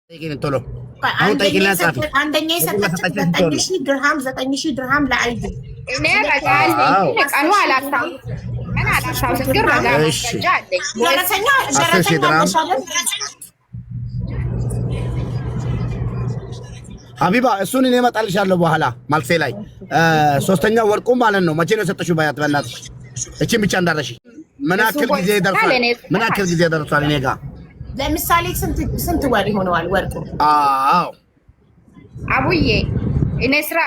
ጠይቂኝ ቶሎ አሁን ጠይቂኝ ጻፊ አንደኛ የሰጠችው 9,000 ድርሃም ለአይዲ እኔ ረጋል ቀኑ አላስታውስም እኔ አላስታውስም ግን ረጋ አለኝ ደረሰኛ ሀቢባ እሱን እኔ እመጣልሻለሁ በኋላ ማልፌ ላይ ሶስተኛ ወርቁ ማለት ነው። መቼ ነው የሰጠሽው? ባያት በእናትሽ እቺን ብቻ እንዳረሽ ምን ያክል ጊዜ ደርሷል? ምን ያክል ጊዜ ደርሷል? እኔ ጋር ለምሳሌ ስንት ወር ይሆነዋል ወርቁ? አዎ አቡዬ እኔ ስራ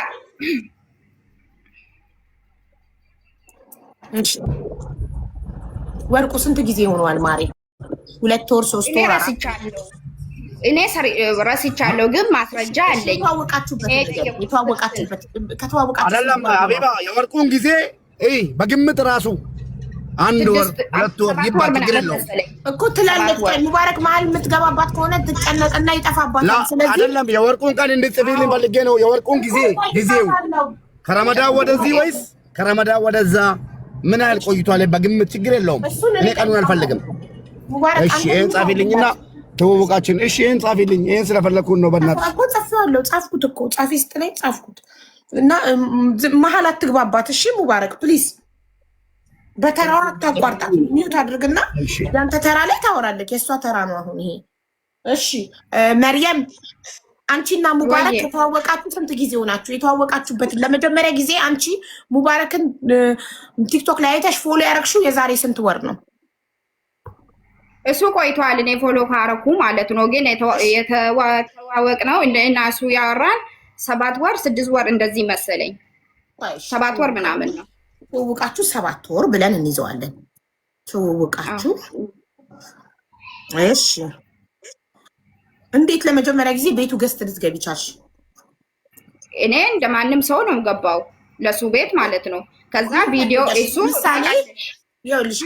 ወርቁ ስንት ጊዜ ይሆነዋል ማሬ? 2 ወር 3 ወር ረስቻለሁ። እኔ ረስቻለሁ ግን ማስረጃ አለኝ። የተዋወቃችሁበት አይደለም ሀቢባ የወርቁን ጊዜ በግምት ራሱ 1 ወር 2 ወር ይባል ችግር የለውም እኮ ትላለች። ሙባረክ መሀል የምትገባባት ከሆነ ትጨነቅና ይጠፋባታል። ስለዚህ አይደለም የወርቁን ቀን እንድትጽፊልኝ ፈልጌ ነው። የወርቁን ጊዜው ከረመዳን ወደዚህ ወይስ ከረመዳን ወደዛ ምን ያህል ቆይቷል? በግምት ችግር የለውም። እኔ ቀኑን አልፈልግም። እሺ ይሄን ጻፊልኝና ተወውቃችን። እሺ ይሄን ጻፊልኝ። ይሄን ስለፈለኩን ነው። በእናትህ እኮ ጽፌዋለሁ። ጻፍኩት እኮ ጻፊ ስትለኝ ጻፍኩት እና መሀል አትግባባት። እሺ ሙባረክ ፕሊዝ በተራዋ አታቋርጣት። ሚውት አድርግና ያንተ ተራ ላይ ታወራለች። የእሷ ተራ ነው አሁን ይሄ። እሺ መርየም አንቺና ሙባረክ የተዋወቃችሁ ስንት ጊዜ ሆናችሁ? የተዋወቃችሁበትን ለመጀመሪያ ጊዜ አንቺ ሙባረክን ቲክቶክ ላይ አይተሽ ፎሎ ያደረግሽው የዛሬ ስንት ወር ነው? እሱ ቆይቷል። እኔ ፎሎ ካረኩ ማለት ነው። ግን የተዋወቅ ነው እና እሱ ያወራን 7 ወር 6 ወር እንደዚህ መሰለኝ። 7 ወር ምናምን ነው። ትውውቃችሁ 7 ወር ብለን እንይዘዋለን። ትውውቃችሁ እሺ። እንዴት ለመጀመሪያ ጊዜ ቤቱ ገስት ልትገቢ ቻልሽ? እኔ እንደማንም ሰው ነው ገባው ለሱ ቤት ማለት ነው። ከዛ ቪዲዮ እሱ ምሳሌ ይኸውልሽ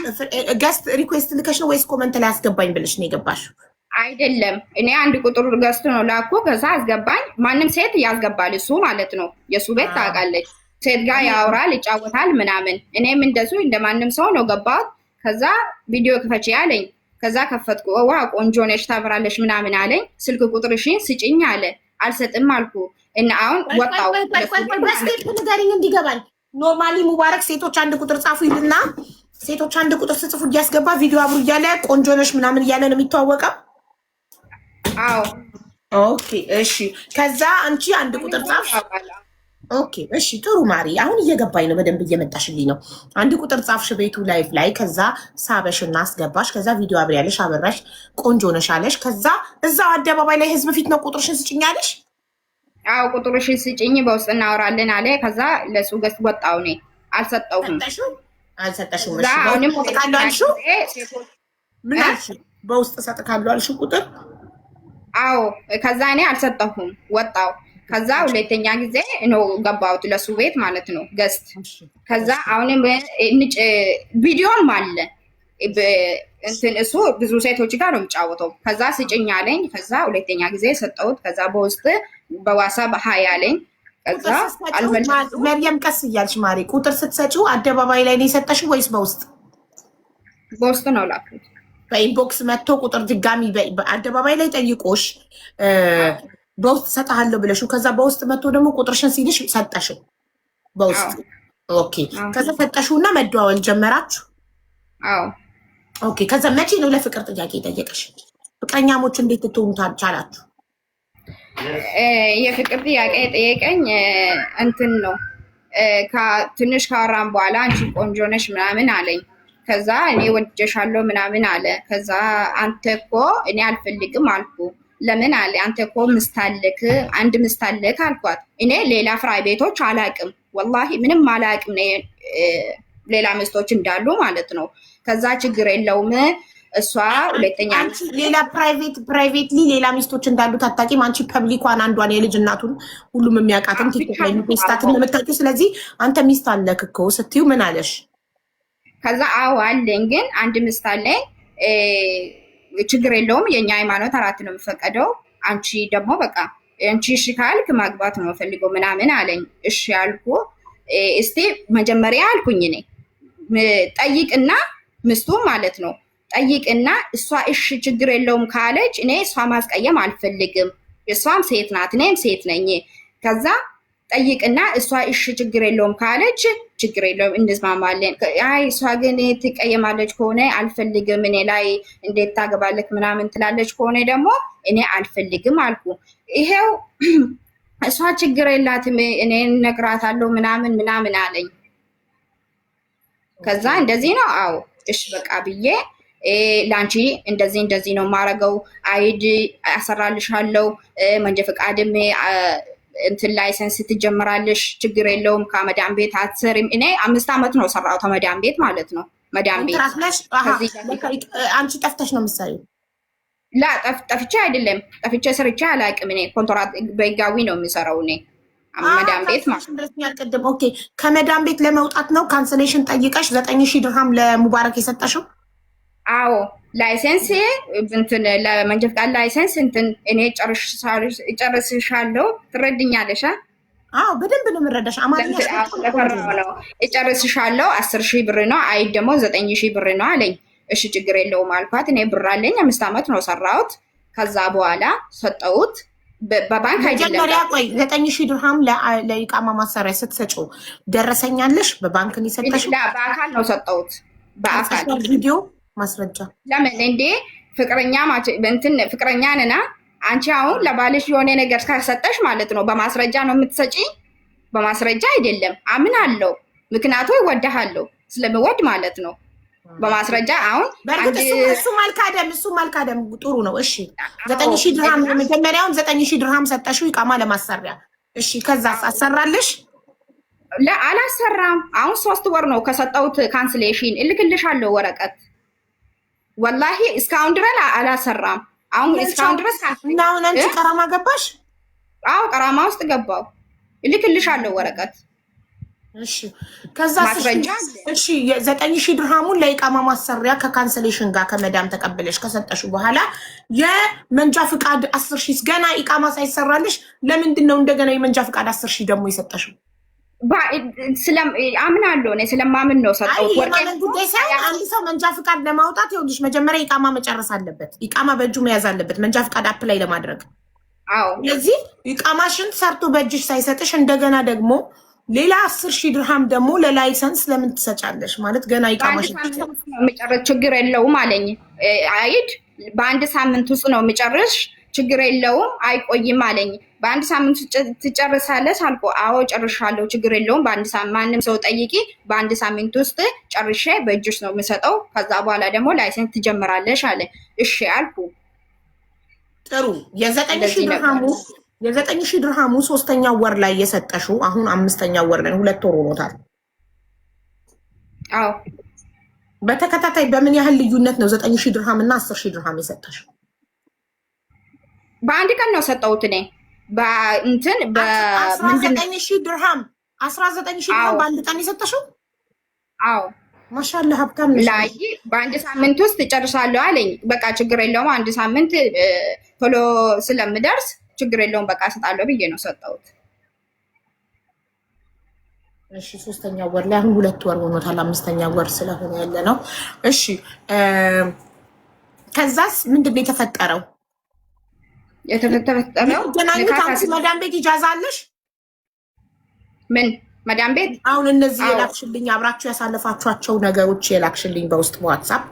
ገስት ሪኩዌስት ልከሽ ነው ወይስ ኮመንት ላይ አስገባኝ ብለሽ ነው የገባሽው? አይደለም እኔ 1 ቁጥር ገስት ነው ላኩ። ከዛ አስገባኝ። ማንም ሴት ያስገባል እሱ ማለት ነው። የሱ ቤት ታውቃለች። ሴት ጋር ያወራል ይጫወታል ምናምን። እኔም እንደሱ እንደማንም ሰው ነው ገባሁት። ከዛ ቪዲዮ ክፈች ያለኝ። ከዛ ከፈትኩ። ዋ ቆንጆ ነሽ ታብራለሽ ምናምን አለኝ። ስልክ ቁጥርሽን ስጭኝ አለ። አልሰጥም አልኩ እና አሁን ወጣው። በስቴፕ ንገሪኝ እንዲገባኝ። ኖርማሊ ሙባረክ ሴቶች 1 ቁጥር ጻፉ ይልና ሴቶች 1 ቁጥር ስጽፉ እያስገባ ቪዲዮ አብሩ እያለ ቆንጆ ነሽ ምናምን እያለ ነው የሚተዋወቀው። አዎ ኦኬ እሺ። ከዛ አንቺ 1 ቁጥር ጻፍ። ኦኬ እሺ ጥሩ ማሪ፣ አሁን እየገባኝ ነው፣ በደንብ እየመጣሽልኝ ነው። 1 ቁጥር ጻፍሽ ቤቱ ላይፍ ላይ። ከዛ ሳበሽና አስገባሽ። ከዛ ቪዲዮ አብሪ ያለሽ አበራሽ፣ ቆንጆ ነሽ አለሽ። ከዛ እዛው አደባባይ ላይ ህዝብ ፊት ነው ቁጥርሽን ስጭኝ አለሽ። አዎ ቁጥርሽን ስጭኝ በውስጥ እናወራለን አለ። ከዛ ለሱ ገስት ወጣው። እኔ አልሰጠውም። አልሰጠሽም? እሺ አሁንም ወጣለው አልሽው። ምን አልሽ? በውስጥ ሰጥካለሁ አልሽው ቁጥር። አዎ ከዛ እኔ አልሰጠሁም፣ ወጣው። ከዛ ሁለተኛ ጊዜ ነው ገባሁት ለሱ ቤት ማለት ነው ገስት። ከዛ አሁንም ቪዲዮም አለ እንትን እሱ ብዙ ሴቶች ጋር ነው የሚጫወተው። ከዛ ስጭኝ አለኝ። ከዛ ሁለተኛ ጊዜ ሰጠሁት። ከዛ በውስጥ በዋትስአፕ ሀይ አለኝ። ከዛ መርየም ቀስ እያልሽ ማሪ፣ ቁጥር ስትሰጪው አደባባይ ላይ ነው የሰጠሽው ወይስ በውስጥ? በውስጥ ነው ላኩት። በኢንቦክስ መጥቶ ቁጥር ድጋሚ አደባባይ ላይ ጠይቆሽ በውስጥ ሰጣለሁ ብለሽው ከዛ በውስጥ መጥቶ ደግሞ ቁጥርሽን ሲልሽ ሰጠሽው በውስጥ። ኦኬ ከዛ ሰጠሽውና መደዋወል ጀመራችሁ? አዎ ኦኬ። ከዛ መቼ ነው ለፍቅር ጥያቄ ጠየቀሽ? ፍቅረኛሞች እንዴት ትሆኑ ቻላችሁ? የፍቅር ጥያቄ ጠየቀኝ እንትን ነው ትንሽ ካወራን በኋላ አንቺ ቆንጆ ነሽ ምናምን አለኝ። ከዛ እኔ ወድጀሻለሁ ምናምን አለ። ከዛ አንተ እኮ እኔ አልፈልግም አልኩ። ለምን አለ። አንተ እኮ ምስት አለክ፣ 1 ምስት አለክ አልኳት። እኔ ሌላ ፍራይ ቤቶች አላቅም፣ ወላሂ ምንም አላቅም ሌላ ምስቶች እንዳሉ ማለት ነው። ከዛ ችግር የለውም እሷ ሁለተኛ ሌላ ፕራይቬትሊ ሌላ ሚስቶች እንዳሉት አታውቂም አንቺ። ፐብሊኳን አንዷን የልጅ እናቱን ሁሉም የሚያውቃትን ቲክቶክ ላይ ሚስታትን የምታውቂው። ስለዚህ አንተ ሚስት አለክ እኮ ስትዩ ምን አለሽ? ከዛ አዎ አለኝ፣ ግን 1 ምስት አለኝ፣ ችግር የለውም የኛ ሃይማኖት 4 ነው የሚፈቀደው። አንቺ ደግሞ በቃ አንቺ እሺ ካልክ ማግባት ነው የምፈልገው ምናምን አለኝ። እሺ ያልኩ። እስቲ መጀመሪያ አልኩኝ እኔ ጠይቅና ምስቱ ማለት ነው ጠይቅና እሷ እሺ ችግር የለውም ካለች እኔ እሷ ማስቀየም አልፈልግም። እሷም ሴት ናት፣ እኔም ሴት ነኝ። ከዛ ጠይቅና እሷ እሺ ችግር የለውም ካለች ችግር የለውም እንስማማለን። አይ እሷ ግን ትቀየማለች ከሆነ አልፈልግም፣ እኔ ላይ እንዴት ታገባለች ምናምን ትላለች ከሆነ ደግሞ እኔ አልፈልግም አልኩ። ይሄው እሷ ችግር የላትም እኔ እነግራታለሁ ምናምን ምናምን አለኝ። ከዛ እንደዚህ ነው አዎ እሺ በቃ ብዬ ላንቺ እንደዚህ ነው ማረገው፣ አይዲ አሰራልሻለሁ፣ መንጃ ፈቃድም እንትን ላይሰንስ ትጀምራለሽ፣ ችግር የለውም። ከመዳም ቤት አትሰሪም። እኔ 5 ዓመት ነው ሰራው ከመዳም ቤት ማለት ነው። መዳም ቤት አንቺ ጠፍተሽ ነው የምትሰሪው? ላ ጠፍቼ አይደለም፣ ጠፍቼ ሰርቼ አላውቅም። እኔ ኮንትራት በህጋዊ ነው የምሰራው እኔ መዳም ቤት ማለት ነው። ኦኬ ከመዳም ቤት ለመውጣት ነው ካንሰሌሽን ጠይቀሽ 9000 ድርሃም ለሙባረክ የሰጠሽው? አዎ ላይሰንስ እንትን ለመንጃ ፈቃድ ላይሰንስ እንትን እኔ ጨርስሻለሁ። ትረድኛለሽ? አዎ በደንብ ነው የምረዳሽ። አማርኛ ነው እጨርስሻለሁ። 10,000 ብር ነው፣ አይ ደግሞ 9,000 ብር ነው አለኝ። እሺ ችግር የለውም አልኳት። እኔ ብር አለኝ 5 ዓመት ነው ሰራሁት። ከዛ በኋላ ሰጠሁት። በባንክ አይደለም። መጀመሪያ ቆይ 9,000 ድርሃም ለኢቃማ ማሰሪያ ስትሰጪው ደረሰኛለሽ? በባንክ ነው የሰጠሽው? በአካል ነው ሰጠሁት። በአካል ቪዲዮ ማስረጃ። ለምን እንዴ ፍቅረኛ እንትን ፍቅረኛ ነና አንቺ አሁን ለባልሽ የሆነ ነገር ከሰጠሽ ማለት ነው በማስረጃ ነው የምትሰጪ? በማስረጃ አይደለም። አምናለሁ፣ ምክንያቱ ይወድሃለሁ ስለምወድ ማለት ነው። በማስረጃ አሁን በእርግጥ እሱ ማልካደም ጥሩ ነው። እሺ 9,000 ድርሃም መጀመሪያውን 9,000 ድርሃም ሰጠሽው ኢቃማ ለማሰሪያ። እሺ ከዛ አሰራልሽ? አላሰራም። አሁን 3 ወር ነው ከሰጠሁት ካንስሌሽን። እልክልሻለሁ ወረቀት። ወላሂ እስካሁን ድረስ አላሰራም። አሁን እስካሁን ድረስ እና አሁን አንቺ ቀራማ ገባሽ? አዎ ቀራማ ውስጥ ገባው። እልክልሻለሁ ወረቀት። እሺ ከዛ እሺ 9,000 ድርሃሙን ለኢቃማ ማሰሪያ ከካንሰሌሽን ጋር ከመዳም ተቀበለሽ ከሰጠሽው በኋላ የመንጃ ፍቃድ 10,000 ገና ኢቃማ ሳይሰራልሽ ለምንድን ነው እንደገና የመንጃ ፍቃድ 10,000 ደግሞ የሰጠሽው? አምናለሁ እኔ ስለማምን ነው ሰጠሁት። የማመን ጉዳይ ሳይሆን አንድ ሰው መንጃ ፍቃድ ለማውጣት ይኸውልሽ መጀመሪያ ኢቃማ መጨረስ አለበት። ኢቃማ በእጁ መያዝ አለበት መንጃ ፍቃድ አፕላይ ለማድረግ። አዎ ስለዚህ ኢቃማሽን ሰርቶ በእጅሽ ሳይሰጥሽ እንደገና ደግሞ ሌላ 10,000 ድርሃም ደግሞ ለላይሰንስ ለምን ትሰጫለሽ? ማለት ገና ኢቃማሽን መጨረስ ችግር የለውም አለኝ። አይድ በአንድ ሳምንት ውስጥ ነው የምጨርሽ፣ ችግር የለውም አይቆይም አለኝ። በአንድ ሳምንት ትጨርሳለሽ አልኩ። አዎ ጨርሻለሁ፣ ችግር የለውም። በአንድ ሳምንት ማንም ሰው ጠይቂ፣ በአንድ ሳምንት ውስጥ ጨርሼ በእጅሽ ነው የምሰጠው። ከዛ በኋላ ደግሞ ላይሰንስ ትጀምራለሽ አለ። እሺ አልኩ። ጥሩ የ9,000 ድርሃሙ 3ኛው ወር ላይ የሰጠሽው አሁን 5ኛው ወር ላይ 2 ወር ሆኖታል። አዎ በተከታታይ በምን ያህል ልዩነት ነው 9,000 ድርሃም እና 10,000 ድርሃም የሰጠሽው? በአንድ ቀን ነው ሰጠሁት እኔ በእንትን በምንድን 19,000 ድርሃም 19,000 ድርሃም በአንድ ቀን የሰጠሽው? አዎ ማሻአላህ ሀብታም ነሽ። ላይ በአንድ ሳምንት ውስጥ ጨርሳለሁ አለኝ። በቃ ችግር የለውም አንድ ሳምንት ቶሎ ስለምደርስ ችግር የለውም በቃ እሰጣለሁ ብዬ ነው ሰጠሁት። እሺ 3ኛው ወር ላይ አሁን 2 ወር ሆኖታል። 5ኛው ወር ስለሆነ ያለ ነው። እሺ ከዛስ ምንድን ነው የተፈጠረው? መዳም ቤት ኢጃዛ አለሽ? ምን መዳም ቤት? አሁን እነዚህ የላክሽልኝ አብራችሁ ያሳለፋችኋቸው ነገሮች የላክሽልኝ በውስጥ በዋትሳፕ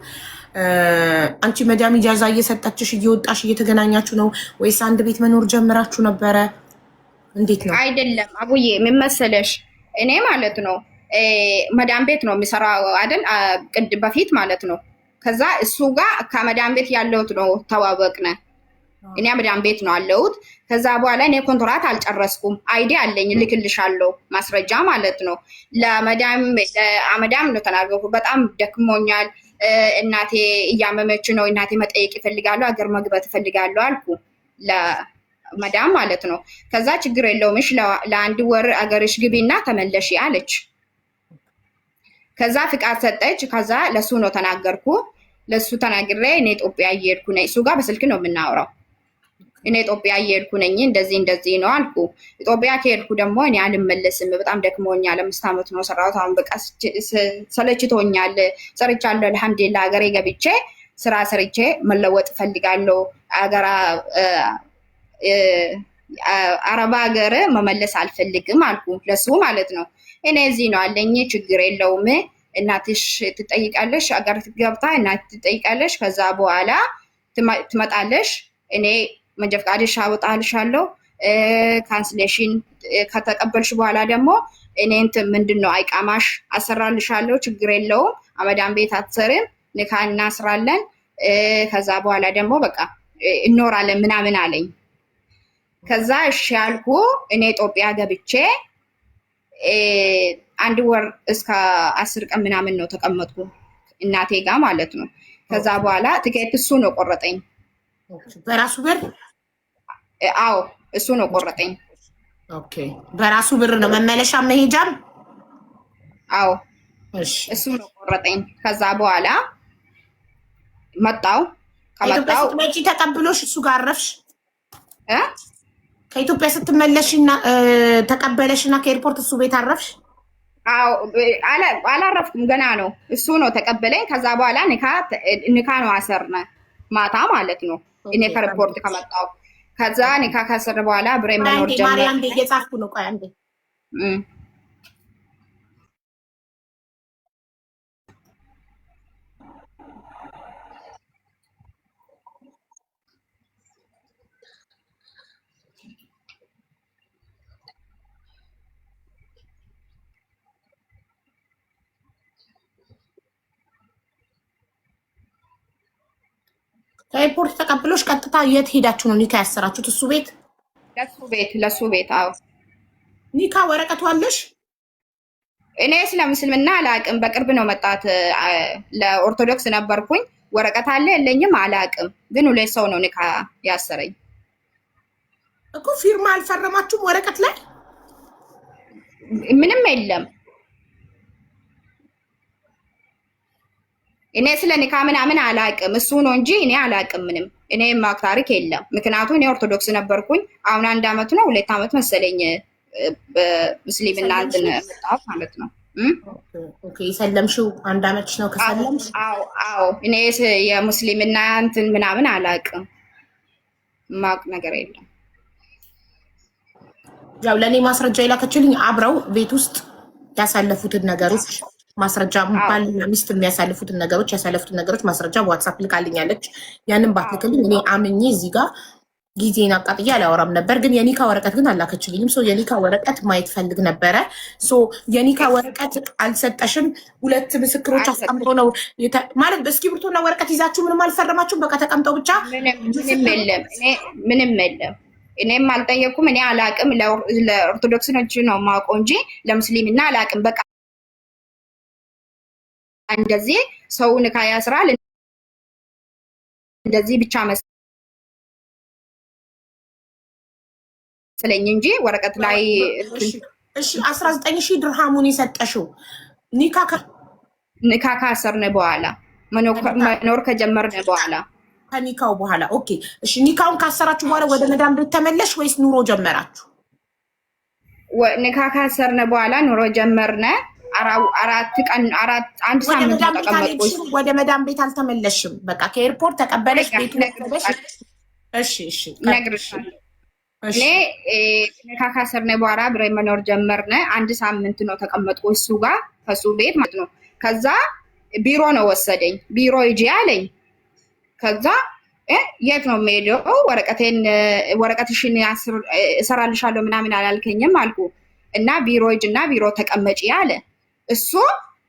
አንቺ መዳም ኢጃዛ እየሰጠችሽ እየወጣሽ እየተገናኛችሁ ነው ወይስ አንድ ቤት መኖር ጀምራችሁ ነበረ? እንዴት ነው? አይደለም አቡዬ ምን መሰለሽ እኔ ማለት ነው መዳም ቤት ነው የሚሰራው አይደል? በፊት ማለት ነው። ከዛ እሱ ጋር ከመዳም ቤት ያለሁት ነው ተዋወቅነ። እኔ መዳም ቤት ነው አለሁት። ከዛ በኋላ እኔ ኮንትራት አልጨረስኩም። አይዲ አለኝ ልክልሻለሁ ማስረጃ ማለት ነው። ለመዳም ነው ተናገርኩ። በጣም ደክሞኛል፣ እናቴ እያመመች ነው፣ እናቴ መጠየቅ ይፈልጋሉ፣ አገር መግባት ይፈልጋሉ አልኩ ለመዳም ማለት ነው። ከዛ ችግር የለውም እሺ ለ1 ወር አገርሽ ግቢና ተመለሺ አለች። ከዛ ፍቃድ ሰጠች። ከዛ ለሱ ነው ተናገርኩ። ለሱ ተናግሬ እኔ ኢትዮጵያ እየሄድኩ ነኝ። እሱ ጋር በስልክ ነው የምናወራው። እኔ ኢትዮጵያ እየሄድኩ ነኝ እንደዚህ ነው አልኩ። ኢትዮጵያ ከሄድኩ ደግሞ እኔ አልመለስም፣ በጣም ደክሞኛል፣ 5 ዓመት ነው ሰራሁት። አሁን በቃ ሰለችቶኛል፣ ሰርቻለሁ። አልሐምዱሊላህ ሀገሬ ገብቼ ስራ ሰርቼ መለወጥ ፈልጋለሁ። አረባ ሀገር መመለስ አልፈልግም አልኩ ለሱ ማለት ነው። እኔ እዚህ ነው አለኝ፣ ችግር የለውም። እናትሽ ትጠይቃለሽ፣ አገር ገብታ እናት ትጠይቃለሽ። ከዛ በኋላ ትመጣለሽ። እኔ መንጃ ፈቃድሽ አወጣልሻለሁ። ካንስሌሽን ከተቀበልሽ በኋላ ደግሞ እኔ እንትን ምንድን ነው አይቃማሽ አሰራልሻለሁ፣ ችግር የለውም። አመዳን ቤት አትሰርም፣ ንካ እናስራለን። ከዛ በኋላ ደግሞ በቃ እኖራለን ምናምን አለኝ። ከዛ እሺ ያልኩ እኔ ኢትዮጵያ ገብቼ 1 ወር እስከ 10 ቀን ምናምን ነው ተቀመጥኩ እናቴ ጋር ማለት ነው። ከዛ በኋላ ትኬት እሱ ነው ቆረጠኝ። በራሱ ብር? አዎ እሱ ነው ቆረጠኝ። ኦኬ በራሱ ብር ነው መመለሻ መሄጃም? አዎ እሺ እሱ ነው ቆረጠኝ። ከዛ በኋላ መጣው ከመጣው መጪ ተቀብሎሽ እሱ ጋር አረፍሽ? ከኢትዮጵያ ስትመለሽና ተቀበለሽና ከኤርፖርት እሱ ቤት አረፍሽ? አዎ አላረፍኩም፣ ገና ነው። እሱ ነው ተቀበለኝ። ከዛ በኋላ ኒካ ነው አሰርነ ማታ ማለት ነው። እኔ ከኤርፖርት ከመጣው ከዛ ኒካ ካሰረ በኋላ ብሬ መኖር ጀመረ። ማርያም እየጻፍኩ ነው። ቆይ አንዴ ከኤርፖርት ተቀብሎሽ ቀጥታ የት ሄዳችሁ ነው ኒካ ያሰራችሁት? እሱ ቤት? ለሱ ቤት። አዎ ኒካ ወረቀቱ አለሽ? እኔ ስለ ምስልምና አላቅም። በቅርብ ነው መጣት። ለኦርቶዶክስ ነበርኩኝ። ወረቀት አለ የለኝም አላቅም። ግን 2 ሰው ነው ኒካ ያሰረኝ እኮ። ፊርማ አልፈረማችሁም ወረቀት ላይ? ምንም የለም። እኔ ስለ ኒካ ምናምን አላቅም። እሱ ነው እንጂ እኔ አላቅም ምንም። እኔ ማክ ታሪክ የለም። ምክንያቱም እኔ ኦርቶዶክስ ነበርኩኝ። አሁን 1 ዓመት ነው 2 ዓመት መሰለኝ በሙስሊምና እንትን መጣሁ ማለት ነው። ኦኬ የሰለምሽው 1 ዓመትሽ ነው ከሰለምሽ? አዎ እኔ የሙስሊምና እንትን ምናምን አላቅም። ማቅ ነገር የለም። ያው ለኔ ማስረጃ የላከችልኝ አብረው ቤት ውስጥ ያሳለፉትን ነገሮች ማስረጃ ባልና ሚስት የሚያሳልፉትን ነገሮች ያሳለፉትን ነገሮች ማስረጃ በዋትሳፕ ልካልኛለች። ያንን ባትልክልኝ እኔ አምኜ እዚህ ጋር ጊዜን አቃጥዬ አላወራም ነበር። ግን የኒካ ወረቀት ግን አላከችልኝም። የኒካ ወረቀት ማየት ፈልግ ነበረ። የኒካ ወረቀት አልሰጠሽም። 2 ምስክሮች አስቀምጦ ነው ማለት በእስክሪብቶና ወረቀት ይዛችሁ ምንም አልፈረማችሁም? በቃ ተቀምጠው ብቻ ምንም የለም። እኔም አልጠየኩም። እኔ አላቅም። ለኦርቶዶክስኖች ነው የማውቀው እንጂ ለሙስሊምና አላቅም። በቃ እንደዚህ ሰው ኒካ ያስራል እንደዚህ ብቻ መሰለኝ እንጂ ወረቀት ላይ እሺ 19,000 ድርሃሙን የሰጠሽው ኒካ ካሰርነ በኋላ መኖር ከጀመርነ በኋላ ከኒካው በኋላ ኦኬ። እሺ ኒካውን ካሰራችሁ በኋላ ወደ መዳም ቤት ተመለሽ ወይስ ኑሮ ጀመራችሁ? ኒካ ካሰርነ በኋላ ኑሮ ጀመርነ። 4 ቀን 1 ሳምንት ተቀመጥኩ። ወደ መዳም ቤት አልተመለሽም? በቃ ከኤርፖርት ተቀበለሽ ቤቱ ነግረሽ? እሺ ነግርሻለሁ። እኔ ኒካ ካሰርነ በኋላ ብሬ መኖር ጀመርነ። 1 ሳምንት ነው ተቀመጥኩ እሱ ጋር ከሱ ቤት ማለት ነው። ከዛ ቢሮ ነው ወሰደኝ። ቢሮ ሂጂ አለኝ። ከዛ የት ነው የምሄደው? ወረቀትሽን እሰራልሻለሁ ምናምን አላልከኝም አልኩ እና ቢሮ ሂጂና ቢሮ ተቀመጪ አለ። እሱ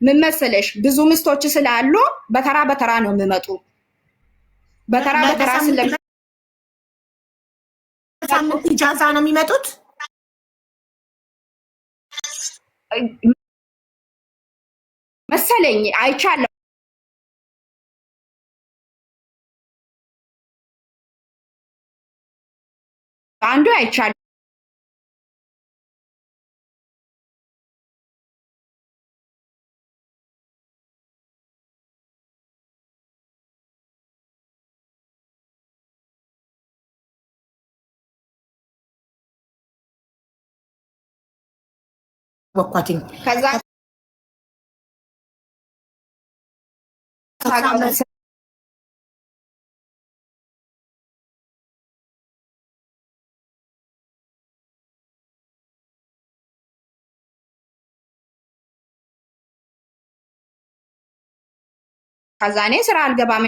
ምን መሰለሽ ብዙ ምስቶች ስላሉ በተራ በተራ ነው የሚመጡ። በተራ በተራ ሳምንት ኢጃዛ ነው የሚመጡት መሰለኝ። አይቻለሁ። አንዱ አይቻለሁ። ወኳቲኝ ከዛ ከዛ እኔ ስራ አልገባም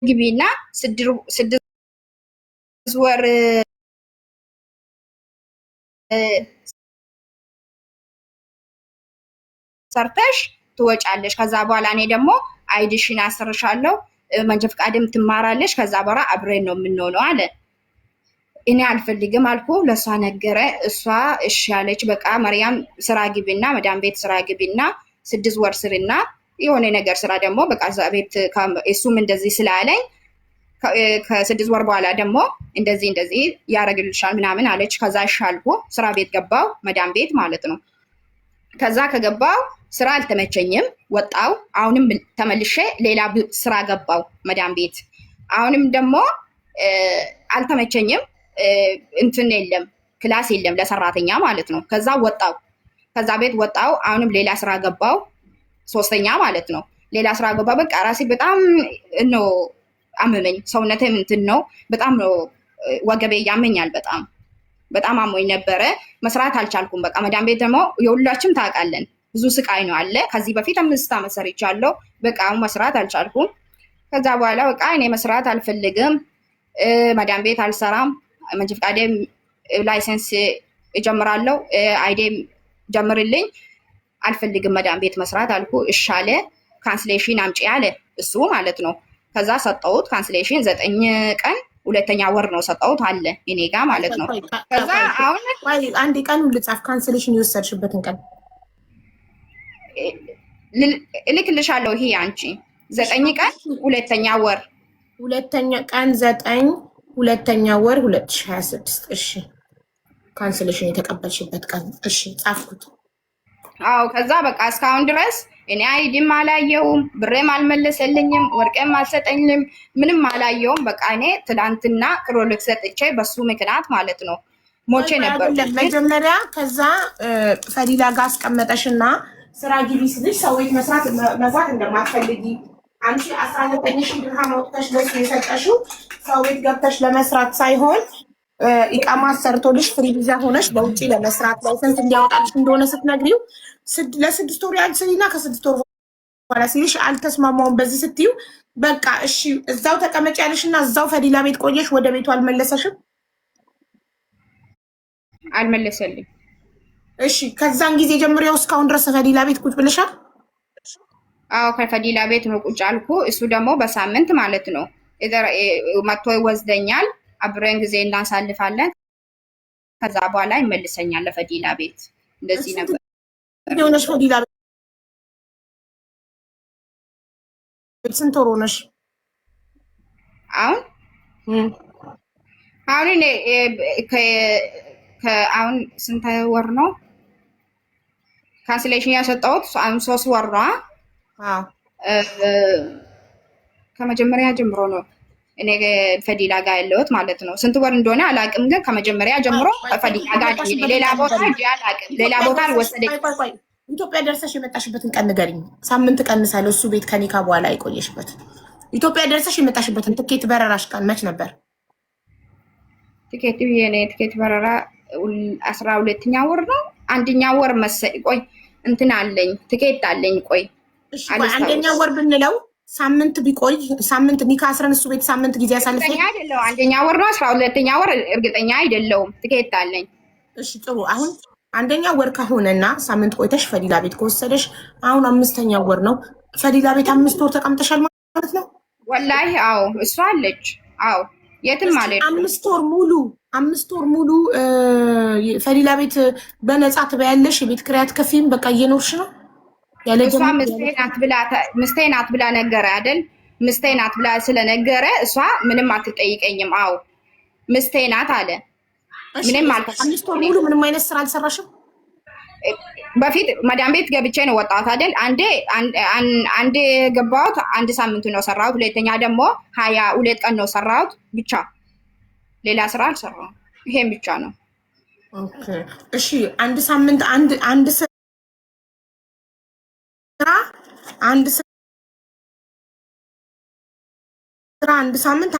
ግቢና 6 ወር ሰርተሽ ትወጫለሽ። ከዛ በኋላ እኔ ደግሞ አይዲሽን አሰርሻለሁ፣ መንጃ ፈቃድም ትማራለሽ። ከዛ በኋላ አብሬን ነው የምንሆነው አለ። እኔ አልፈልግም አልኩ። ለእሷ ነገረ። እሷ እሺ ያለች። በቃ መርያም ስራ ግቢና መዳም ቤት ስራ ግቢና 6 ወር ስርና የሆነ ነገር ስራ ደግሞ በቃ እዛ ቤት እሱም እንደዚህ ስላለኝ ከ6 ወር በኋላ ደግሞ እንደዚህ ያደርግልሻል ምናምን አለች። ከዛ እሺ አልኩ። ስራ ቤት ገባው፣ መዳም ቤት ማለት ነው። ከዛ ከገባው ስራ አልተመቸኝም፣ ወጣው። አሁንም ተመልሼ ሌላ ስራ ገባው መዳም ቤት። አሁንም ደግሞ አልተመቸኝም፣ እንትን የለም ክላስ የለም ለሰራተኛ ማለት ነው። ከዛ ወጣው፣ ከዛ ቤት ወጣው። አሁንም ሌላ ስራ ገባው፣ 3ኛ ማለት ነው። ሌላ ስራ ገባ። በቃ ራሴ በጣም ነው አመመኝ። ሰውነቴም እንትን ነው፣ በጣም ነው ወገቤ ያመኛል። በጣም አሞኝ ነበረ። መስራት አልቻልኩም። በቃ መዳም ቤት ደግሞ የሁላችንም ታውቃለን ብዙ ስቃይ ነው አለ። ከዚህ በፊት 5 ዓመት ሰርቻለሁ። በቃ መስራት አልቻልኩም። ከዛ በኋላ በቃ እኔ መስራት አልፈልግም፣ መዳም ቤት አልሰራም፣ መንጃ ፈቃዴም ላይሰንስ እጀምራለሁ፣ አይዴም ጀምርልኝ፣ አልፈልግም መዳም ቤት መስራት አልኩ። እሺ አለ። ካንስሌሽን አምጪ አለ እሱ ማለት ነው። ከዛ ሰጠሁት ካንስሌሽን 9 ቀን 2ኛ ወር ነው ሰጠሁት አለ እኔ ጋር ማለት ነው። ከዛ አሁን አንድ ቀን ልጻፍ ካንስሌሽን የወሰድሽበትን ቀን እልክልሻለሁ። ይሄ አንቺ 9 ቀን 2ኛ ወር 2ኛ ቀን 9 2ኛ ወር 2026 እሺ ካንስሌሽን የተቀበልሽበት ቀን እሺ ጻፍኩት። አዎ ከዛ በቃ እስካሁን ድረስ እኔ አይዲም አላየውም፣ ብሬም አልመለሰልኝም፣ ወርቄም አልሰጠኝም፣ ምንም አላየውም። በቃ እኔ ትላንትና ክሮልክ ሰጥቼ በሱ ምክንያት ማለት ነው ሞቼ ነበር መጀመሪያ። ከዛ ፈዲላ ጋር አስቀመጠሽና ስራ ግቢ ስልሽ ሰዎች መስራት መግባት እንደማትፈልጊ አንቺ 19,000 ድርሃም አውጥተሽ ለሱ የሰጠሽው ሰው ቤት ገብተሽ ለመስራት ሳይሆን ኢቃማ ሰርቶልሽ ፍሪ ቪዛ ሆነሽ በውጪ ለመስራት ላይሰንስ እንዲያወጣልሽ እንደሆነ ስትነግሪው ለ6 ወር ያልስልና ከ6 ወር በኋላ ሲልሽ አልተስማማውም በዚህ ስትዩ በቃ እሺ እዛው ተቀመጭ ያለሽና እዛው ፈዲላ ቤት ቆየሽ። ወደ ቤቱ አልመለሰሽም? አልመለሰልኝ። እሺ ከዛን ጊዜ ጀምሮ እስካሁን ድረስ ፈዲላ ቤት ቁጭ ብለሻል? አዎ ከፈዲላ ቤት ነው ቁጭ አልኩ። እሱ ደግሞ በሳምንት ማለት ነው መጥቶ ይወስደኛል፣ አብረን ጊዜ እናሳልፋለን። ከዛ በኋላ ይመልሰኛል ለፈዲላ ቤት። እንደዚህ ነበር ሆነሽ። ፈዲላ ቤት ስንት ወር ሆነሽ? አሁን እኔ አሁን ስንት ወር ነው ካንስሌሽን ያሰጠሁት? 3 ወር ነው። ከመጀመሪያ ጀምሮ ነው እኔ ፈዲላ ጋር ያለሁት ማለት ነው። ስንት ወር እንደሆነ አላውቅም፣ ግን ከመጀመሪያ ጀምሮ ፈዲላ ጋር ሌላ ቦታ አላውቅም። ሌላ ቦታ አልወሰደኝም። ኢትዮጵያ ደርሰሽ የመጣሽበትን ቀን ንገሪኝ። ሳምንት ቀንሳለሁ። እሱ ቤት ከኒካ በኋላ አይቆየሽበት። ኢትዮጵያ ደርሰሽ የመጣሽበትን ትኬት በረራሽ ቀን መች ነበር? ትኬት የኔ ትኬት በረራ 12ኛ ወር ነው። 1ኛ ወር መሰለኝ። ቆይ እንትን አለኝ ትኬት አለኝ። ቆይ 1ኛ ወር ብንለው ሳምንት ቢቆይ ሳምንት ኒካ አስረን እሱ ቤት ሳምንት ጊዜ ያሳልፈኝ አይደለም። 1ኛ ወር ነው። 12ኛ ወር እርግጠኛ አይደለሁም። ትኬት አለኝ። እሺ ጥሩ። አሁን 1ኛ ወር ከሆነና ሳምንት ቆይተሽ ፈዲላ ቤት ከወሰደሽ አሁን 5ኛ ወር ነው። ፈዲላ ቤት 5 ወር ተቀምጠሻል ማለት ነው? ወላሂ አዎ፣ እሷ አለች። አዎ የትም ማለት 5 ወር ሙሉ ፈዲላ ቤት በነፃ ትበያለሽ። የቤት ኪራይ አትከፊም። በቃ እየኖርሽ ነው ያለ እሷ ምስቴ ናት ብላ ነገረ አይደል? ምስቴ ናት ብላ ስለነገረ እሷ ምንም አትጠይቀኝም። አዎ ምስቴ ናት አለ። ምንም አልከ 5 ወር ሙሉ ምንም አይነት ስራ አልሰራሽም? በፊት መዳም ቤት ገብቼ ነው ወጣሁት አይደል? አንዴ ገባሁት 1 ሳምንት ነው ሰራሁት። ሁለተኛ ደግሞ 22 ቀን ነው ሰራሁት ብቻ። ሌላ ስራ አልሰራሁም። ይሄን ብቻ ነው። ኦኬ እሺ። 1 ሳምንት አንድ አንድ ሳምንት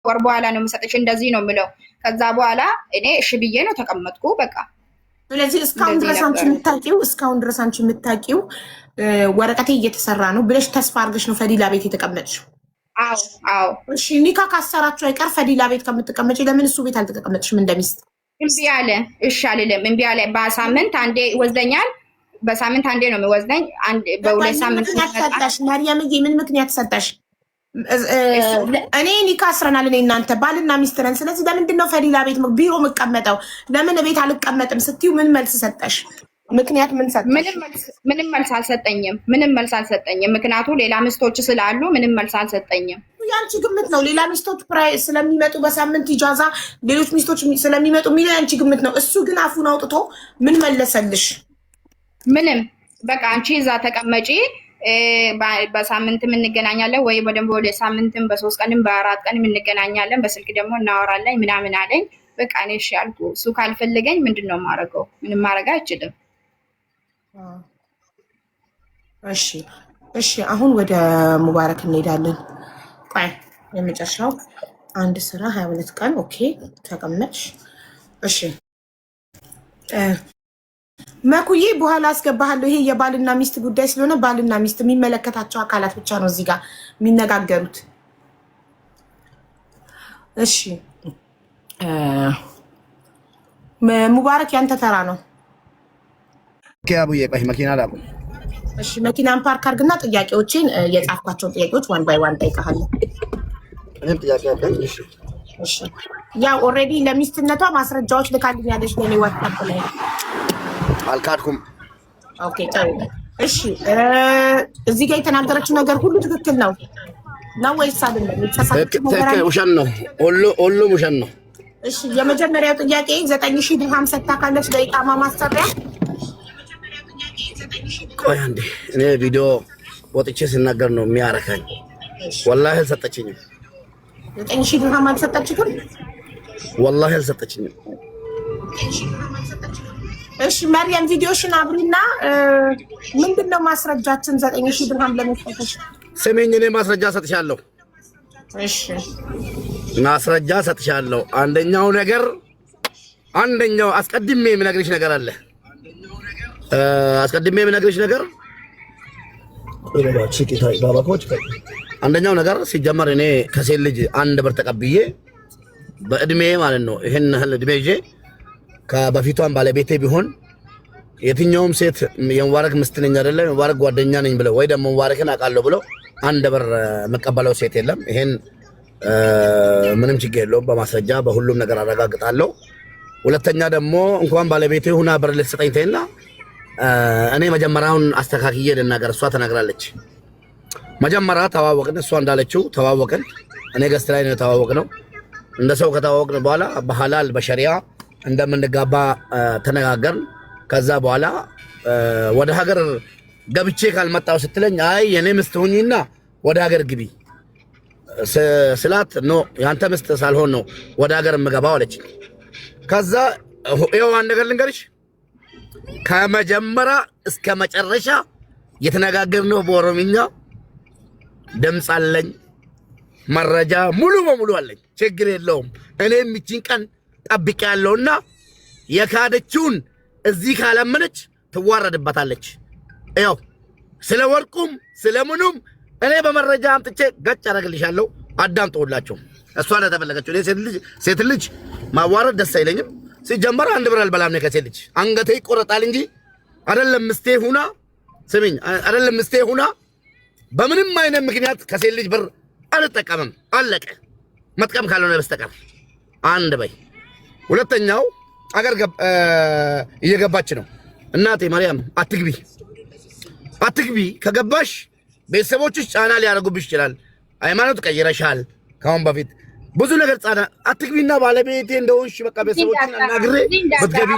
ወር በኋላ ነው የምሰጥሽ እንደዚህ ነው የምለው። ከዛ በኋላ እኔ እሺ ብዬ ነው ተቀመጥኩ በቃ። ስለዚህ እስካሁን ድረስ አንቺ የምታውቂው ወረቀቴ እየተሰራ ነው ብለሽ ተስፋ አድርገሽ ነው ፈዲላ ቤት የተቀመጥሽው? አዎ። እሺ ኒካ ካሰራችሁ አይቀር ፈዲላ ቤት ከምትቀመጪ ለምን እሱ ቤት አልተቀመጥሽም? እንደሚስት እምቢ አለ። እሺ አልልም። እምቢ አለ። በሳምንት አንዴ ይወስደኛል። በሳምንት አንዴ ነው የሚወስደኝ። በሁለት ሳምንት ሰጣሽ። ማርያምዬ ምን ምክንያት ሰጣሽ? እኔ ኒካ አስረናል። እኔ እናንተ ባልና ሚስት ነን። ስለዚህ ለምንድን ነው ፈዲላ ቤት ቢሮ የምቀመጠው? ለምን ቤት አልቀመጥም ስትዩ ምን መልስ ሰጠሽ? ምክንያት ምን ሰጠሽ? ምንም መልስ አልሰጠኝም። ምክንያቱ ሌላ ሚስቶች ስላሉ ምንም መልስ አልሰጠኝም። ያንቺ ግምት ነው። ሌላ ሚስቶች ስለሚመጡ በሳምንት ኢጃዛ ሌሎች ሚስቶች ስለሚመጡ የሚለው ያንቺ ግምት ነው። እሱ ግን አፉን አውጥቶ ምን መለሰልሽ? ምንም በቃ አንቺ እዛ ተቀመጪ፣ በሳምንትም እንገናኛለን ወይ በደንብ ወደ ሳምንትም በ3 ቀንም በ4 ቀንም እንገናኛለን፣ በስልክ ደግሞ እናወራለን ምናምን አለኝ። በቃ እኔ እሺ አልኩ። እሱ ካልፈለገኝ ምንድነው የማደርገው? ምንም ማድረግ አይችልም። እሺ አሁን ወደ ሙባረክ እንሄዳለን። ቆይ የመጨረሻው አንድ ስራ 22 ቀን ኦኬ ተቀመጥሽ። እሺ መኩዬ በኋላ አስገባሃለሁ። ይሄ የባልና ሚስት ጉዳይ ስለሆነ ባልና ሚስት የሚመለከታቸው አካላት ብቻ ነው እዚህ ጋር የሚነጋገሩት። እሺ ሙባረክ ያንተ ተራ ነው። ከአቡዬ ቆይ መኪና ላቁ። እሺ መኪናን ፓርክ አድርግና ጥያቄዎችን የጻፍኳቸውን ጥያቄዎች ዋን ባይ ዋን ጠይቀሃለሁ። እኔም ጥያቄ አለኝ። እሺ ያው ኦልሬዲ ለሚስትነቷ ማስረጃዎች ልካልኛለች ነው WhatsApp ላይ። አልካድኩም። ኦኬ ጥሩ። እሺ እዚህ ጋር የተናገረችው ነገር ሁሉ ትክክል ነው ነው ወይስ አይደለም? የተሳሳተችው ነገር አለ? ውሸት ነው። ሁሉም ውሸት ነው። እሺ የመጀመሪያው ጥያቄ 9000 ድርሃም ሰጥታ ካለች ለኢቃማ ማሰሪያ። ቆይ አንዴ እኔ ቪዲዮ ወጥቼ ስናገር ነው የሚያረካኝ። ወላሂ አልሰጠችኝም። 9000 ድርሃም አልሰጠችኝም። ወላሂ አልሰጠችኝም። እሺ መርየም ቪዲዮሽን አብሪና ምንድነው ማስረጃችን? 9000 ድርሃም ለመስጠትሽ ስሚኝ፣ እኔ ማስረጃ ሰጥሻለሁ። እሺ ማስረጃ ሰጥሻለሁ። አንደኛው አስቀድሜ የምነግርሽ ነገር አለ። አንደኛው ነገር ሲጀመር እኔ ከሴት ልጅ 1 ብር ተቀብዬ በእድሜ ማለት ነው ይሄን ያህል እድሜ ይዤ ከበፊቷን ባለቤቴ ቢሆን የትኛውም ሴት የሙባረክ ሚስት ነኝ አይደለም የሙባረክ ጓደኛ ነኝ ብለው ወይ ደግሞ ሙባረክን አውቃለሁ ብለው 1 ብር መቀበለው ሴት የለም። ይሄን ምንም ችግር የለውም። በማስረጃ በሁሉም ነገር አረጋግጣለሁ። ሁለተኛ ደግሞ እንኳን ባለቤቴ ሁና ብር ልትሰጠኝ ተይና እኔ መጀመሪያውን አስተካክዬ ልናገር። እሷ ተናግራለች። መጀመሪያ ተዋወቅን፣ እሷ እንዳለችው ተዋወቅን። እኔ ገስት ላይ ነው የተዋወቅነው። እንደ ሰው ከተዋወቅን በኋላ በሐላል በሸሪዓ እንደምንጋባ ተነጋገርን። ከዛ በኋላ ወደ ሀገር ገብቼ ካልመጣው ስትለኝ አይ የኔ ሚስት ሁኚና ወደ ሀገር ግቢ ስላት ኖ ያንተ ሚስት ሳልሆን ነው ወደ ሀገር የምገባው አለች። ከዛ ይኸው አንድ ነገር ልንገርሽ፣ ከመጀመሪያ እስከ መጨረሻ የተነጋገርነው በኦሮምኛ ድምፅ አለኝ፣ መረጃ ሙሉ በሙሉ አለኝ። ችግር የለውም። እኔም ይቺን ቀን ጠብቄያለሁና የካደችውን እዚህ ካለመነች ትዋረድበታለች። ያው ስለ ወርቁም ስለምኑም እኔ በመረጃ አምጥቼ ገጭ አደርግልሻለሁ። አዳምጡላችሁ። እሷ ለተፈለገችው ሴት ልጅ ማዋረድ ደስ አይለኝም። ሲጀመር 1 ብር አልበላም ነው ከሴት ልጅ አንገቴ ይቆረጣል እንጂ አይደለም ምስቴ ሁና ስሚኝ፣ አይደለም ምስቴ ሁና በምንም አይነት ምክንያት ከሴት ልጅ ብር አልጠቀምም። አለቀ። መጥቀም ካልሆነ በስተቀር አንድ በይ። ሁለተኛው አገር እየገባች ነው። እናቴ ማርያም አትግቢ። ከገባሽ ቤተሰቦችሽ ጫና ሊያደርጉብሽ ይችላል። ሃይማኖት ቀይረሻል። ካሁን በፊት ብዙ ነገር ጻና አትግቢና ባለቤቴ እንደሆንሽ በቃ ቤተሰቦችን አናግሬ ብትገቢ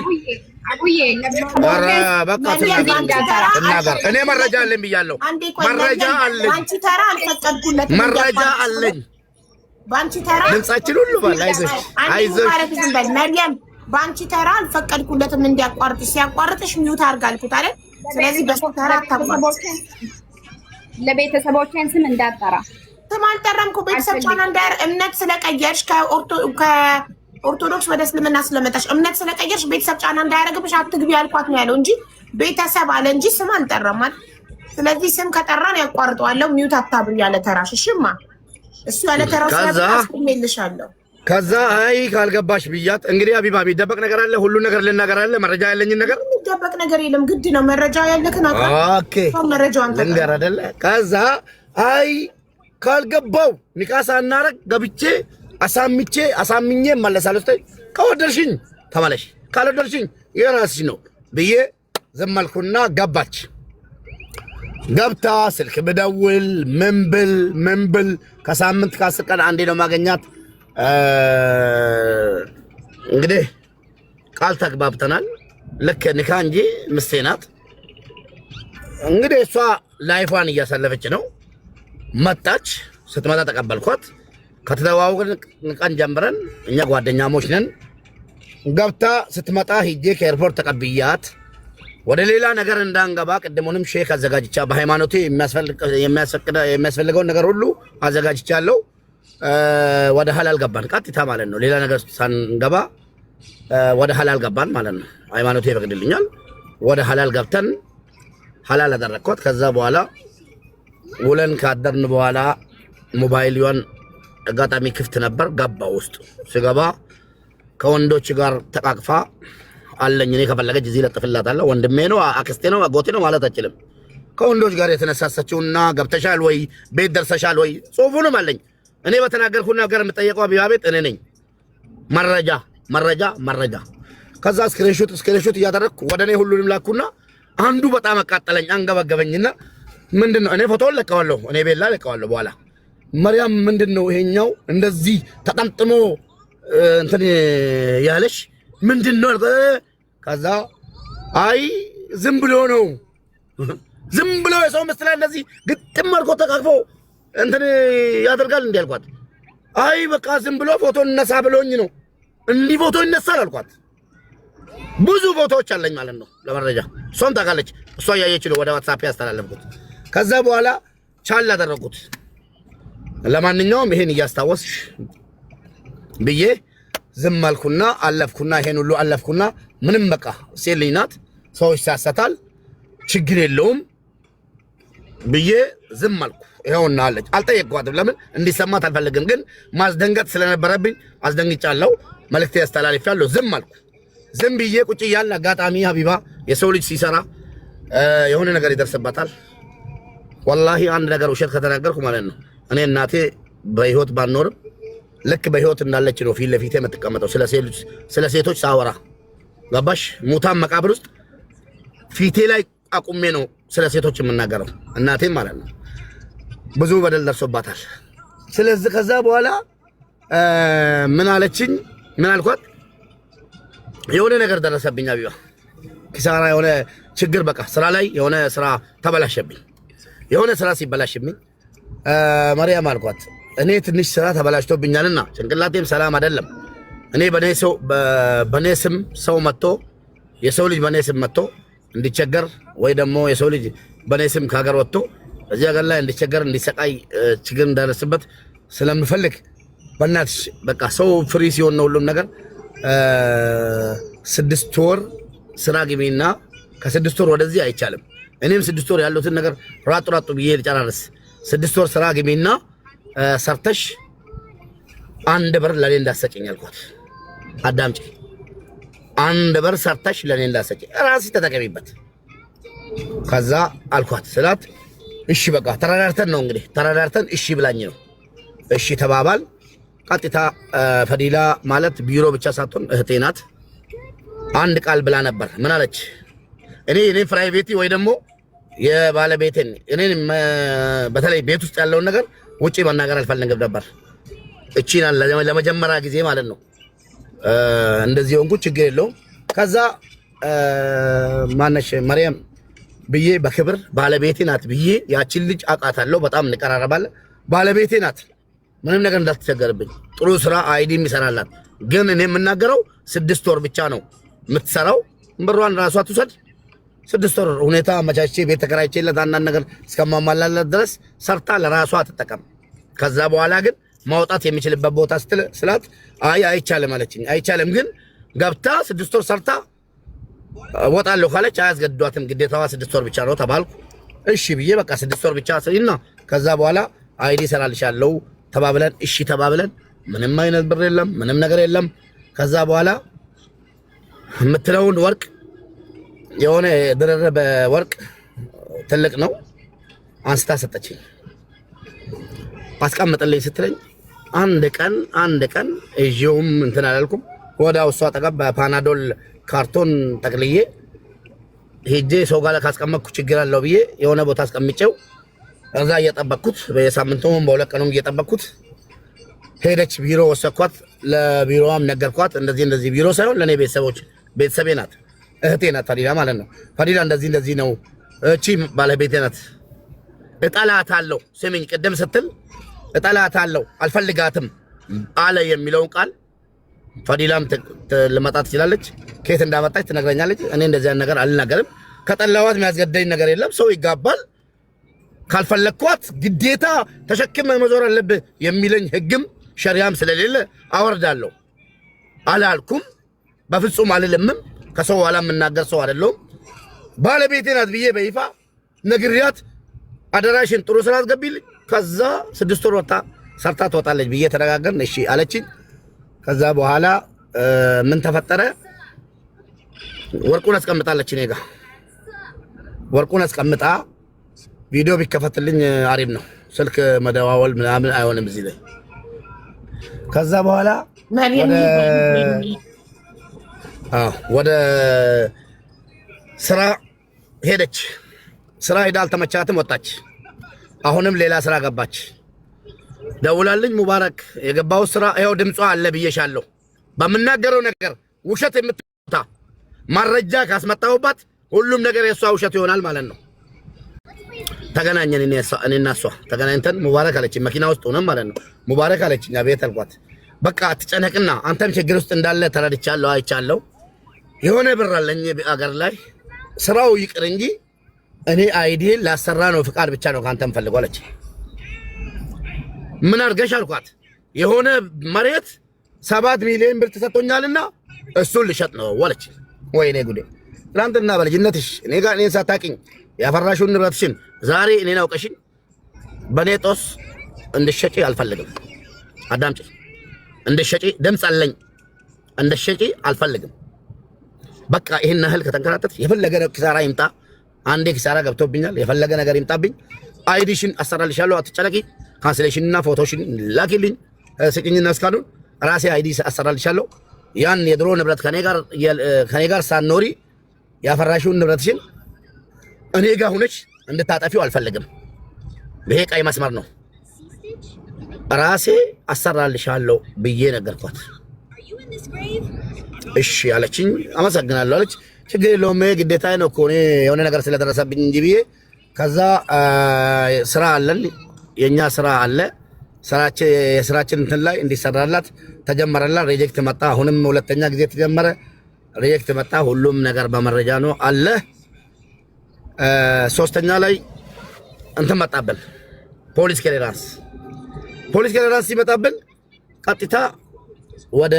በቃ ትናገር። እኔ መረጃ አለኝ ብያለሁ። መረጃ አለኝ። ባንቺ ተራ ድምጻችን ሁሉ ባል አይዞሽ መርያም ባንቺ ተራ አልፈቀድኩለትም እንዲያቋርጥ። ሲያቋርጥሽ ሚውት አድርግ አልኩት አይደል? ስለዚህ በሰው ተራ አታቋርጥ። ለቤተሰቦቼን ስም እንዳጠራ ስም አልጠራም እኮ ቤተሰብ ጫና እንዳያር እምነት ስለቀየርሽ ከኦርቶዶክስ ወደ እስልምና ስለመጣሽ እምነት ስለቀየርሽ ቤተሰብ ጫና እንዳያረግብሽ አትግቢ ያልኳት ነው ያለው እንጂ ቤተሰብ አለ እንጂ ስም አልጠራም አይደል? ስለዚህ ስም ከጠራን ያቋርጠዋለሁ። ሚውት አታብሪ ያለ ተራሽ እሺማ። እሱ ያለ ተራው ስለምልሻለሁ። ከዛ አይ ካልገባሽ ብያት እንግዲህ አቢባ ቢደበቅ ነገር አለ? ሁሉ ነገር ልናገር አለ? መረጃ ያለኝን ነገር የሚደበቅ ነገር የለም። ግድ ነው መረጃ ያለክን አቃ ኦኬ መረጃውን ልንገር አይደለ? ከዛ አይ ካልገባው ኒካሳ እናረግ ገብቼ አሳምኜ መለሳለሁ። ከወደድሽኝ ተመለሽ፣ ካልወደድሽኝ የራስሽ ነው ብዬ ዝም አልኩና ገባች። ገብታ ስልክ ብደውል ምን ብል ከሳምንት ከ10 ቀን አንዴ ነው ማገኛት። እንግዲህ ቃል ተግባብተናል። ልክ ኒካ እንጂ ምስቴ ናት። እንግዲህ እሷ ላይፏን እያሳለፈች ነው። መጣች። ስትመጣ ተቀበልኳት። ከተዋወቅን ቀን ጀምረን እኛ ጓደኛሞች ነን። ገብታ ስትመጣ ሂጄ ከኤርፖርት ተቀብያት ወደ ሌላ ነገር እንዳንገባ ቅድሙንም ሼክ አዘጋጅቻ በሃይማኖቴ የሚያስፈልገውን ነገር ሁሉ አዘጋጅቻለሁ። ወደ ሐላል ገባን ቀጥታ ማለት ነው። ሌላ ነገር ሳንገባ ወደ ሐላል ገባን ማለት ነው። ሃይማኖቴ ይፈቅድልኛል። ወደ ሐላል ገብተን ሐላል አደረኳት። ከዛ በኋላ ውለን ካደርን በኋላ ሞባይልዋን አጋጣሚ ክፍት ነበር። ገባ ውስጥ ሲገባ ከወንዶች ጋር ተቃቅፋ አለኝ። እኔ ከፈለገች እዚህ ለጥፍላታለሁ። ወንድሜ ነው አክስቴ ነው አጎቴ ነው ማለት አችልም። ከወንዶች ጋር የተነሳሰችውና ገብተሻል ወይ ቤት ደርሰሻል ወይ ጽሁፉንም አለኝ። እኔ በተናገርኩና ነገር የምጠየቀው አቢባ ቤት እኔ ነኝ። መረጃ ከዛ ስክሪንሾት እያደረግኩ ወደ እኔ ሁሉንም ላኩና አንዱ በጣም አቃጠለኝ አንገበገበኝና ምንድነው እኔ ፎቶውን ለቀዋለሁ። እኔ ቤላ ለቀዋለሁ። በኋላ መርያም ምንድነው ይሄኛው እንደዚህ ተጠምጥሞ እንትን ያለሽ ምንድነው? ከዛ አይ ዝም ብሎ ነው ዝም ብሎ የሰው ምስል እንደዚህ ግጥም አድርጎ ተቃቅፎ እንትን ያደርጋል እንዴ አልኳት። አይ በቃ ዝም ብሎ ፎቶ እነሳ ብሎኝ ነው እንዲህ ፎቶ ይነሳል አልኳት። ብዙ ፎቶዎች አለኝ ማለት ነው ለመረጃ። እሷም ታውቃለች። እሷ ያየች ነው ወደ ዋትስአፕ ያስተላለፍኩት። ከዛ በኋላ ቻል አደረኩት። ለማንኛውም ይሄን እያስታወስሽ ብዬ ዝም አልኩና አለፍኩና ይሄን ሁሉ አለፍኩና ምንም በቃ ሴልኝ ናት። ሰዎች ሳሰታል ችግር የለውም ብዬ ዝም አልኩ። ይሄውና አለች። አልጠየቅኳትም። ለምን እንዲሰማት አልፈልግም። ግን ማስደንገጥ ስለነበረብኝ አስደንግጫለሁ። መልእክቴ ያስተላልፋለሁ። ዝም አልኩ። ዝም ብዬ ቁጭ እያልን አጋጣሚ ሀቢባ የሰው ልጅ ሲሰራ የሆነ ነገር ይደርስበታል። ወላሂ አንድ ነገር ውሸት ከተናገርኩ ማለት ነው እኔ እናቴ በህይወት ባኖርም ልክ በህይወት እንዳለች ነው ፊት ለፊቴ የምትቀመጠው። ስለ ሴቶች ሳወራ ገባሽ? ሙታን መቃብር ውስጥ ፊቴ ላይ አቁሜ ነው ስለ ሴቶች የምናገረው። እናቴም ማለት ነው ብዙ በደል ደርሶባታል። ስለዚህ ከዛ በኋላ ምን አለችኝ? ምን አልኳት? የሆነ ነገር ደረሰብኝ አቢባ፣ ኪሳራ፣ የሆነ ችግር በቃ ስራ ላይ የሆነ ስራ ተበላሸብኝ። የሆነ ስራ ሲበላሽብኝ ማርያም አልኳት እኔ ትንሽ ስራ ተበላሽቶብኛልና ጭንቅላቴም ሰላም አይደለም። እኔ በኔ ስም ሰው መጥቶ የሰው ልጅ በኔ ስም መጥቶ እንዲቸገር ወይ ደግሞ የሰው ልጅ በኔ ስም ከሀገር ወጥቶ እዚህ ሀገር ላይ እንዲቸገር እንዲሰቃይ ችግር እንዳደርስበት ስለምፈልግ በእናትሽ በቃ ሰው ፍሪ ሲሆን ነው ሁሉም ነገር 6 ወር ስራ ግቢና ከ6 ወር ወደዚህ አይቻልም። እኔም 6 ወር ያሉትን ነገር ራጡ ብዬ ልጨራርስ። 6 ወር ስራ ግቢና ሰርተሽ 1 ብር ለኔ እንዳሰጪኝ አልኳት። አዳምጪ፣ 1 ብር ሰርተሽ ለኔ እንዳሰጪኝ ራስሽ ተጠቀሚበት። ከዛ አልኳት ስላት እሺ በቃ ተረዳርተን ነው እንግዲህ ተረዳርተን እሺ ብላኝ ነው። እሺ ተባባል። ቀጥታ ፈዲላ ማለት ቢሮ ብቻ ሳትሆን እህቴ ናት። አንድ ቃል ብላ ነበር። ምን አለች? እኔ ፕራይቬቲ ወይ ደግሞ የባለቤቴን እኔን በተለይ ቤት ውስጥ ያለውን ነገር ውጪ መናገር አልፈልግም ነበር። እቺና ለመጀመሪያ ጊዜ ማለት ነው እንደዚህ ሆንኩ። ችግር የለውም። ከዛ ማነሽ ማርያም ብዬ በክብር ባለቤቴ ናት ብዬ ያቺን ልጅ አውቃታለሁ። በጣም እንቀራረባለን። ባለቤቴ ናት፣ ምንም ነገር እንዳትቸገርብኝ። ጥሩ ስራ አይዲም ይሰራላት። ግን እኔ የምናገረው 6 ወር ብቻ ነው የምትሰራው። ብሯን ራሷ ትውሰድ። 6 ወር ሁኔታ አመቻችቼ ቤት ተከራይቼለት አንዳንድ ነገር እስከማሟላለት ድረስ ሰርታ ለራሷ ትጠቀም። ከዛ በኋላ ግን ማውጣት የሚችልበት ቦታ ስላት አይቻልም አለችኝ። አይቻልም ግን ገብታ 6 ወር ሰርታ ወጣለሁ ካለች አያስገድዷትም። ግዴታዋ 6 ወር ብቻ ነው ተባልኩ። እሺ ብዬ በቃ 6 ወር ብቻ ስሪና ከዛ በኋላ አይዲ ሰራልሻለሁ ተባብለን እሺ ተባብለን ምንም አይነት ብር የለም፣ ምንም ነገር የለም። ከዛ በኋላ የምትለውን ወርቅ የሆነ ድርብ ወርቅ ትልቅ ነው አንስታ ሰጠችኝ። አስቀምጥልኝ ስትለኝ አንድ ቀን እዚሁም እንትን አላልኩም። ወዳው እሷ አጠገብ በፓናዶል ካርቶን ጠቅልዬ ሄጄ ሰው ጋር ካስቀመጥኩ ችግር አለው ብዬ የሆነ ቦታ አስቀምጬው እዛ እየጠበቅኩት በየሳምንቱም በሁለት ቀኑም እየጠበቅኩት ሄደች። ቢሮ ወሰኳት። ለቢሮዋም ነገርኳት። እንደዚህ ቢሮ ሳይሆን ለኔ ቤተሰቤ ናት፣ እህቴ ናት ፈዲዳ ማለት ነው። ፈዲዳ እንደዚህ ነው፣ እቺ ባለቤቴ ናት። እጠላታለሁ። ስሚኝ፣ ቅድም ስትል እጠላታለሁ አልፈልጋትም አለ የሚለውን ቃል ፈዲላም ልመጣ ትችላለች። ከየት እንዳመጣች ትነግረኛለች። እኔ እንደዚህ አይነት ነገር አልናገርም። ከጠላዋት የሚያስገደኝ ነገር የለም። ሰው ይጋባል። ካልፈለኳት ግዴታ ተሸክመ መዞር አለብህ የሚለኝ ህግም ሸሪዓም ስለሌለ አወርዳለሁ። አላልኩም፣ በፍጹም አልልምም። ከሰው ኋላ የምናገር ሰው አይደለሁም። ባለቤቴ ናት ብዬ በይፋ ነግሪያት አደራሽን ጥሩ ስራ አስገቢልኝ። ከዛ 6 ወር ወጣ ሰርታ ትወጣለች ብዬ ተነጋገርን። እሺ አለችኝ። ከዛ በኋላ ምን ተፈጠረ? ወርቁን አስቀምጣለች እኔ ጋር። ወርቁን አስቀምጣ ቪዲዮ ቢከፈትልኝ አሪፍ ነው። ስልክ መደዋወል ምናምን አይሆንም እዚህ ላይ። ከዛ በኋላ ወደ ስራ ሄደች። ስራ ሄዳ አልተመቻትም፣ ወጣች። አሁንም ሌላ ስራ ገባች። ደውላልኝ ሙባረክ የገባው ስራ ይኸው ድምጿ አለ ብዬሻለሁ። በምናገረው ነገር ውሸት የምትታ ማረጃ ካስመጣሁባት ሁሉም ነገር የሷ ውሸት ይሆናል ማለት ነው። ተገናኘን እኔና እሷ ተገናኝተን ሙባረክ አለችኝ። መኪና ውስጥ ሆነን ማለት ነው። ሙባረክ አለችኝ። አቤት አልኳት። በቃ አትጨነቅና አንተም ችግር ውስጥ እንዳለ ተረድቻለሁ፣ አይቻለሁ። የሆነ ብር አለኝ አገር ላይ ስራው ይቅር እንጂ እኔ አይዲን ላሰራ ነው፣ ፍቃድ ብቻ ነው ካንተም ፈልጎ አለች። ምን አድርገሽ አልኳት። የሆነ መሬት 7 ሚሊዮን ብር ተሰጥቶኛልና እሱን ልሸጥ ነው አለች። ወይኔ ጉዴ! ትናንትና በልጅነትሽ እኔ ጋር እኔን ሳታውቂኝ ያፈራሽውን ንብረትሽን ዛሬ እኔን አውቀሽኝ በኔ ጦስ እንድትሸጪ አልፈልግም። አዳምጪ፣ እንድትሸጪ ድምፅ አለኝ። እንድትሸጪ አልፈልግም። በቃ ይሄን ያህል ከተንከራተት የፈለገ ኪሳራ ይምጣ። አንዴ ኪሳራ ገብቶብኛል። የፈለገ ነገር ይምጣብኝ። አይዲሽን አሰራልሻለሁ፣ አትጨነቂ። ካንስሌሽንና ፎቶሽን ላኪልኝ፣ ስጭኝና እስካሁን ራሴ አይዲ አሰራልሻለሁ። ያን የድሮ ንብረት ከኔ ጋር ሳኖሪ ያፈራሽውን ንብረትሽን እኔ ጋር ሆነሽ እንድታጠፊው አልፈልግም። ይሄ ቀይ መስመር ነው። ራሴ አሰራልሻለሁ ብዬ ነገርኳት። እሺ አለችኝ። አመሰግናለሁ አለች። ችግር የለውም ግዴታዬ ነው እኮ እኔ የሆነ ነገር ስለደረሰብኝ እንጂ ብዬ ከዛ ስራ አለን፣ የኛ ስራ አለ። የስራችን እንትን ላይ እንዲሰራላት ተጀመረላት። ሪጀክት መጣ። አሁንም ሁለተኛ ጊዜ ተጀመረ። ሪጀክት መጣ። ሁሉም ነገር በመረጃ ነው አለ። ሶስተኛ ላይ እንትን መጣብን፣ ፖሊስ ክሊራንስ ሲመጣብን ቀጥታ ወደ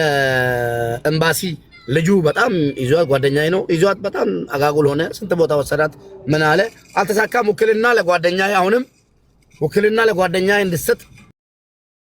ኤምባሲ ልጁ በጣም ይዟት፣ ጓደኛዬ ነው ይዟት፣ በጣም አጋጉል ሆነ። ስንት ቦታ ወሰዳት። ምን አለ አልተሳካም። ውክልና ለጓደኛዬ አሁንም ውክልና ለጓደኛዬ እንድሰጥ